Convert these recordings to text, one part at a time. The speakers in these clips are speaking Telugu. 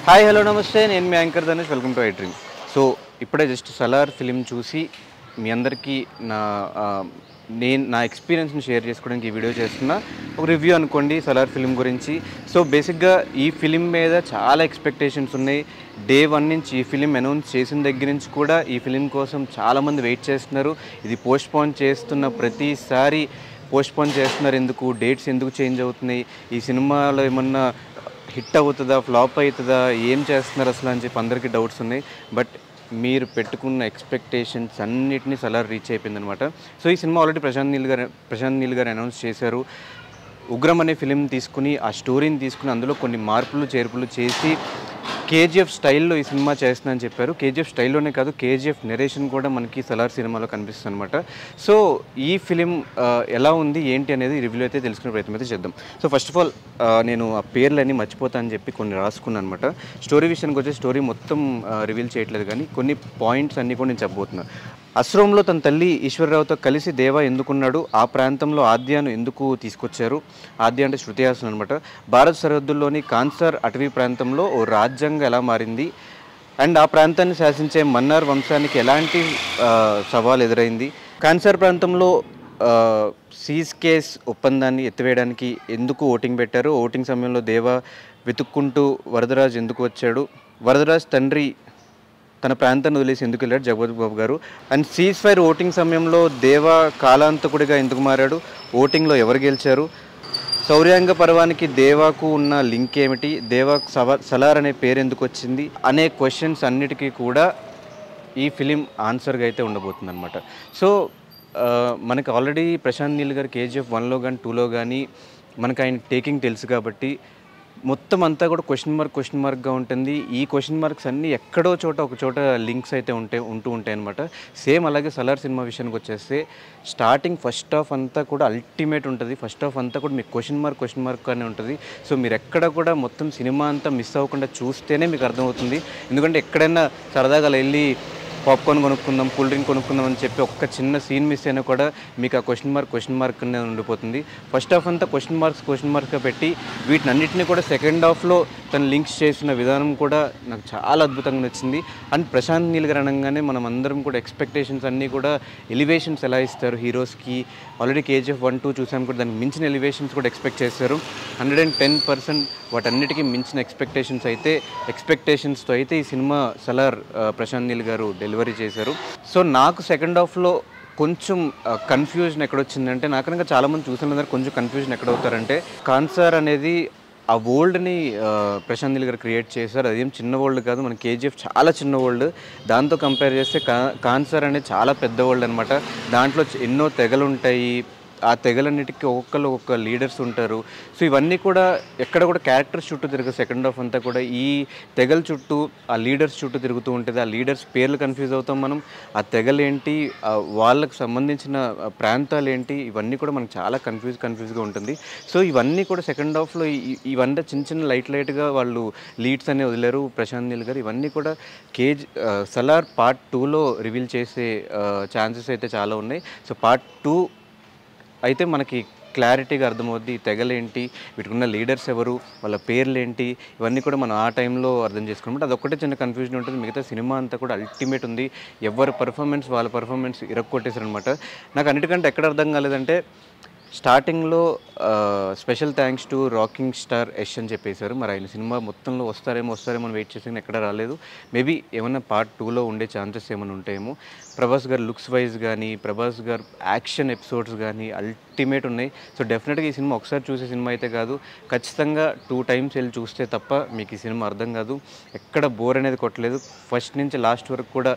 హాయ్ హలో నమస్తే, నేను మీ anchor Dhanush. Welcome to iDream. So ఇప్పుడే జస్ట్ సలార్ ఫిలిం చూసి మీ అందరికీ నా ఎక్స్పీరియన్స్ని షేర్ చేసుకోవడానికి ఈ వీడియో చేస్తున్నా. ఒక రివ్యూ అనుకోండి సలార్ ఫిలిం గురించి. సో బేసిక్గా ఈ ఫిలిం మీద చాలా ఎక్స్పెక్టేషన్స్ ఉన్నాయి. డే 1 నుంచి ఈ ఫిలిం అనౌన్స్ చేసిన దగ్గర నుంచి కూడా ఈ ఫిలిం కోసం చాలామంది వెయిట్ చేస్తున్నారు. ఇది పోస్ట్పోన్ చేస్తున్న ప్రతిసారి పోస్ట్పోన్ చేస్తున్నారు. ఎందుకు, డేట్స్ ఎందుకు చేంజ్ అవుతున్నాయి, ఈ సినిమాలో ఏమన్నా హిట్ అవుతుందా, ఫ్లాప్ అవుతుందా, ఏం చేస్తున్నారు అసలు అని చెప్పి అందరికీ డౌట్స్ ఉన్నాయి. బట్ మీరు పెట్టుకున్న ఎక్స్పెక్టేషన్స్ అన్నిటినీ సలార్ రీచ్ అయిపోయింది అనమాట. సో ఈ సినిమా ఆల్రెడీ ప్రశాంత్ నీల్ గారు అనౌన్స్ చేశారు. ఉగ్రం అనే ఫిలిం తీసుకుని, ఆ స్టోరీని తీసుకుని అందులో కొన్ని మార్పులు చేర్పులు చేసి కేజీఎఫ్ స్టైల్లో ఈ సినిమా చేస్తుందని చెప్పారు. కేజీఎఫ్ స్టైల్లోనే కాదు, కేజీఎఫ్ నెరేషన్ కూడా మనకి సలార్ సినిమాలో కనిపిస్తుంది అనమాట. సో ఈ ఫిలిం ఎలా ఉంది ఏంటి అనేది రివ్యూ అయితే తెలుసుకునే ప్రయత్నం అయితే చేద్దాం. సో ఫస్ట్ ఆఫ్ ఆల్ నేను ఆ పేర్లన్నీ మర్చిపోతా అని చెప్పి కొన్ని రాసుకున్నాను అనమాట. స్టోరీ విషయానికి వచ్చే స్టోరీ మొత్తం రివీల్ చేయట్లేదు, కానీ కొన్ని పాయింట్స్ అన్నీ కూడా నేను చెప్పబోతున్నాను. అశ్రమంలో తన తల్లి ఈశ్వరరావుతో కలిసి దేవ ఎందుకున్నాడు, ఆ ప్రాంతంలో ఆద్యాను ఎందుకు తీసుకొచ్చారు. ఆద్య అంటే శృతి హాసన్ అనమాట. భారత సరిహద్దుల్లోని కాన్సార్ అటవీ ప్రాంతంలో ఓ రాజ్యాంగం ఎలా మారింది, అండ్ ఆ ప్రాంతాన్ని శాసించే మన్నార్ వంశానికి ఎలాంటి సవాల్ ఎదురైంది. కాన్సార్ ప్రాంతంలో సీజ్ కేస్ ఒప్పందాన్ని ఎత్తివేయడానికి ఎందుకు ఓటింగ్ పెట్టారు. ఓటింగ్ సమయంలో దేవ వెతుక్కుంటూ వరదరాజ్ ఎందుకు వచ్చాడు. వరదరాజ్ తండ్రి తన ప్రాంతాన్ని వదిలేసి ఎందుకు వెళ్ళాడు జగపతి బాబు గారు. అండ్ సీజ్ ఫైర్ ఓటింగ్ సమయంలో దేవ కాలాంతకుడిగా ఎందుకు మారాడు, ఓటింగ్లో ఎవరు గెలిచారు, శౌర్యాంగ పర్వానికి దేవాకు ఉన్న లింక్ ఏమిటి, దేవాకు సలార్ అనే పేరు ఎందుకు వచ్చింది అనే క్వశ్చన్స్ అన్నిటికీ కూడా ఈ ఫిలిం ఆన్సర్గా అయితే ఉండబోతుంది అనమాట. సో మనకు ఆల్రెడీ ప్రశాంత్ నీల్ గారు కేజీఎఫ్ 1లో కానీ 2లో కానీ మనకు ఆయన టేకింగ్ తెలుసు కాబట్టి మొత్తం అంతా కూడా క్వశ్చన్ మార్క్గా ఉంటుంది. ఈ క్వశ్చన్ మార్క్స్ అన్నీ ఎక్కడో ఒక చోట లింక్స్ అయితే ఉంటూ ఉంటాయి అనమాట. సేమ్ అలాగే సలార్ సినిమా విషయానికి వచ్చేస్తే స్టార్టింగ్ ఫస్ట్ హాఫ్ అంతా కూడా అల్టిమేట్ ఉంటుంది. ఫస్ట్ హాఫ్ అంతా కూడా మీకు క్వశ్చన్ మార్క్ అనే ఉంటుంది. సో మీరు ఎక్కడ కూడా మొత్తం సినిమా అంతా మిస్ అవ్వకుండా చూస్తేనే మీకు అర్థమవుతుంది. ఎందుకంటే ఎక్కడైనా సరదాగా వెళ్ళి పాప్కార్న్ కొనుక్కుందాం, కూల్ డ్రింక్ కొనుక్కుందాం అని చెప్పి ఒక్క చిన్న సీన్ మిస్ అయినా కూడా మీకు ఆ క్వశ్చన్ మార్క్ అనేది ఉండిపోతుంది. ఫస్ట్ హాఫ్ అంతా క్వశ్చన్ మార్క్స్గా పెట్టి వీటిని అన్నింటినీ కూడా సెకండ్ హాఫ్లో తను లింక్స్ చేసిన విధానం కూడా నాకు చాలా అద్భుతంగా నచ్చింది. అండ్ ప్రశాంత్ నీల్ గారు అనగానే మనం అందరం కూడా ఎక్స్పెక్టేషన్స్ అన్నీ కూడా ఎలివేషన్స్ ఎలా ఇస్తారు హీరోస్కి. ఆల్రెడీ కేజీఎఫ్ 1, 2 చూసాము కూడా, దానికి మించిన ఎలివేషన్స్ కూడా ఎక్స్పెక్ట్ చేశారు. 110% వాటన్నిటికీ మించిన ఎక్స్పెక్టేషన్స్తో అయితే ఈ సినిమా సలార్ ప్రశాంత్ నీల్ గారు డెలివరీ చేశారు. సో నాకు సెకండ్ హాఫ్లో కొంచెం కన్ఫ్యూజన్ ఎక్కడొచ్చిందంటే, నాకనగా చాలామంది చూసిన కొంచెం కన్ఫ్యూజన్ ఎక్కడవుతారంటే, కాన్సార్ అనేది ఆ వరల్డ్ని ప్రశాంత్ నీల్ గారు క్రియేట్ చేశారు. అదేం చిన్న వరల్డ్ కాదు, మన కేజీఎఫ్ చాలా చిన్న వరల్డ్. దాంతో కంపేర్ చేస్తే కాన్సార్ అనేది చాలా పెద్ద వరల్డ్ అనమాట. దాంట్లో ఎన్నో తెగలు ఉంటాయి. ఆ తెగలన్నిటికీ ఒక్కొక్క లీడర్స్ ఉంటారు. సో ఇవన్నీ కూడా ఎక్కడ కూడా క్యారెక్టర్స్ చుట్టూ తిరగదు. సెకండ్ హాఫ్ అంతా కూడా ఈ తెగల చుట్టూ, ఆ లీడర్స్ చుట్టూ తిరుగుతూ ఉంటుంది. ఆ లీడర్స్ పేర్లు కన్ఫ్యూజ్ అవుతాం మనం. ఆ తెగలేంటి, వాళ్ళకు సంబంధించిన ప్రాంతాలు ఏంటి, ఇవన్నీ కూడా మనకు చాలా కన్ఫ్యూజ్గా ఉంటుంది. సో ఇవన్నీ కూడా సెకండ్ హాఫ్లో ఇవన్నీ చిన్న లైట్గా వాళ్ళు లీడ్స్ అనేవి వదిలేరు ప్రశాంత్ నీల్ గారు. ఇవన్నీ కూడా సలార్ పార్ట్ 2లో రివీల్ చేసే ఛాన్సెస్ అయితే చాలా ఉన్నాయి. సో పార్ట్ 2 అయితే మనకి క్లారిటీగా అర్థమవుద్ది. ఈ తెగలేంటి, వీటికి ఉన్న లీడర్స్ ఎవరు, వాళ్ళ పేర్లేంటి, ఇవన్నీ కూడా మనం ఆ టైంలో అర్థం చేసుకున్నమాట. అదొక్కటే చిన్న కన్ఫ్యూజన్ ఉంటుంది. మిగతా సినిమా అంతా కూడా అల్టిమేట్ ఉంది. వాళ్ళ పర్ఫార్మెన్స్ ఇరక్కొట్టేశారనమాట. నాకు అన్నిటికంటే ఎక్కడ అర్థం కాలేదంటే, స్టార్టింగ్లో special thanks to rocking star Yash అని చెప్పేశారు. మరి ఆయన సినిమా మొత్తంలో వస్తారేమో అని వెయిట్ చేసి ఎక్కడ రాలేదు. మేబీ ఏమన్నా పార్ట్ 2లో ఉండే ఛాన్సెస్ ఏమైనా ఉంటాయేమో. ప్రభాస్ గారు లుక్స్ వైజ్ కానీ, ప్రభాస్ గారు యాక్షన్ ఎపిసోడ్స్ కానీ అల్టిమేట్ ఉన్నాయి. సో డెఫినెట్గా ఈ సినిమా ఒకసారి చూసే సినిమా అయితే కాదు, ఖచ్చితంగా 2 టైమ్స్ వెళ్ళి చూస్తే తప్ప మీకు ఈ సినిమా అర్థం కాదు. ఎక్కడ బోర్ అనేది కొట్టలేదు. ఫస్ట్ నుంచి లాస్ట్ వరకు కూడా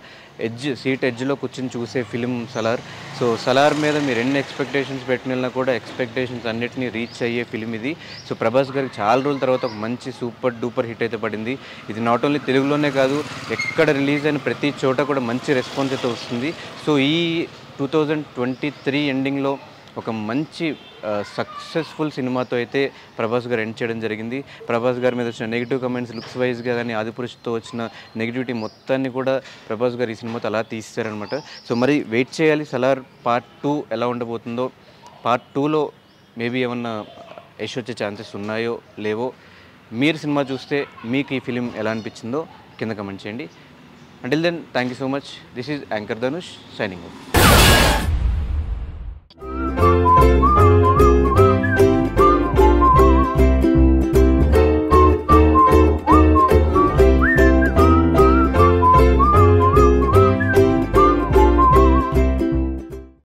సీట్ ఎడ్జ్లో కూర్చొని చూసే ఫిలిం సలార్. సో సలార్ మీద మీరు ఎన్ని ఎక్స్పెక్టేషన్స్ పెట్టినా కూడా ఎక్స్పెక్టేషన్స్ అన్నిటినీ రీచ్ అయ్యే ఫిలిం ఇది. సో ప్రభాస్ గారికి చాలా రోజుల తర్వాత ఒక మంచి సూపర్ డూపర్ హిట్ అయితే పడింది. ఇది నాట్ ఓన్లీ తెలుగులోనే కాదు, ఎక్కడ రిలీజ్ అయిన ప్రతి చోట కూడా మంచి రెస్పాన్స్ అయితే వస్తుంది. సో ఈ 2023 ఎండింగ్లో ఒక మంచి సక్సెస్ఫుల్ సినిమాతో అయితే ప్రభాస్ గారు ఎండ్ చేయడం జరిగింది. ప్రభాస్ గారి మీద వచ్చిన నెగిటివ్ కమెంట్స్, లుక్స్ వైజ్గా కానీ ఆదిపురుషుతో వచ్చిన నెగిటివిటీ మొత్తాన్ని కూడా ప్రభాస్ గారు ఈ సినిమాతో అలా తీస్తారనమాట. సో మరి వెయిట్ చేయాలి సలార్ పార్ట్ 2 ఎలా ఉండబోతుందో. పార్ట్ 2లో మేబీ ఏమన్నా యష్ వచ్చే ఛాన్సెస్ ఉన్నాయో లేవో మీరు సినిమా చూస్తే మీకు ఈ ఫిలిం ఎలా అనిపించిందో కింద కమెంట్ చేయండి. Until then thank you so much. This is anchor Dhanush signing of.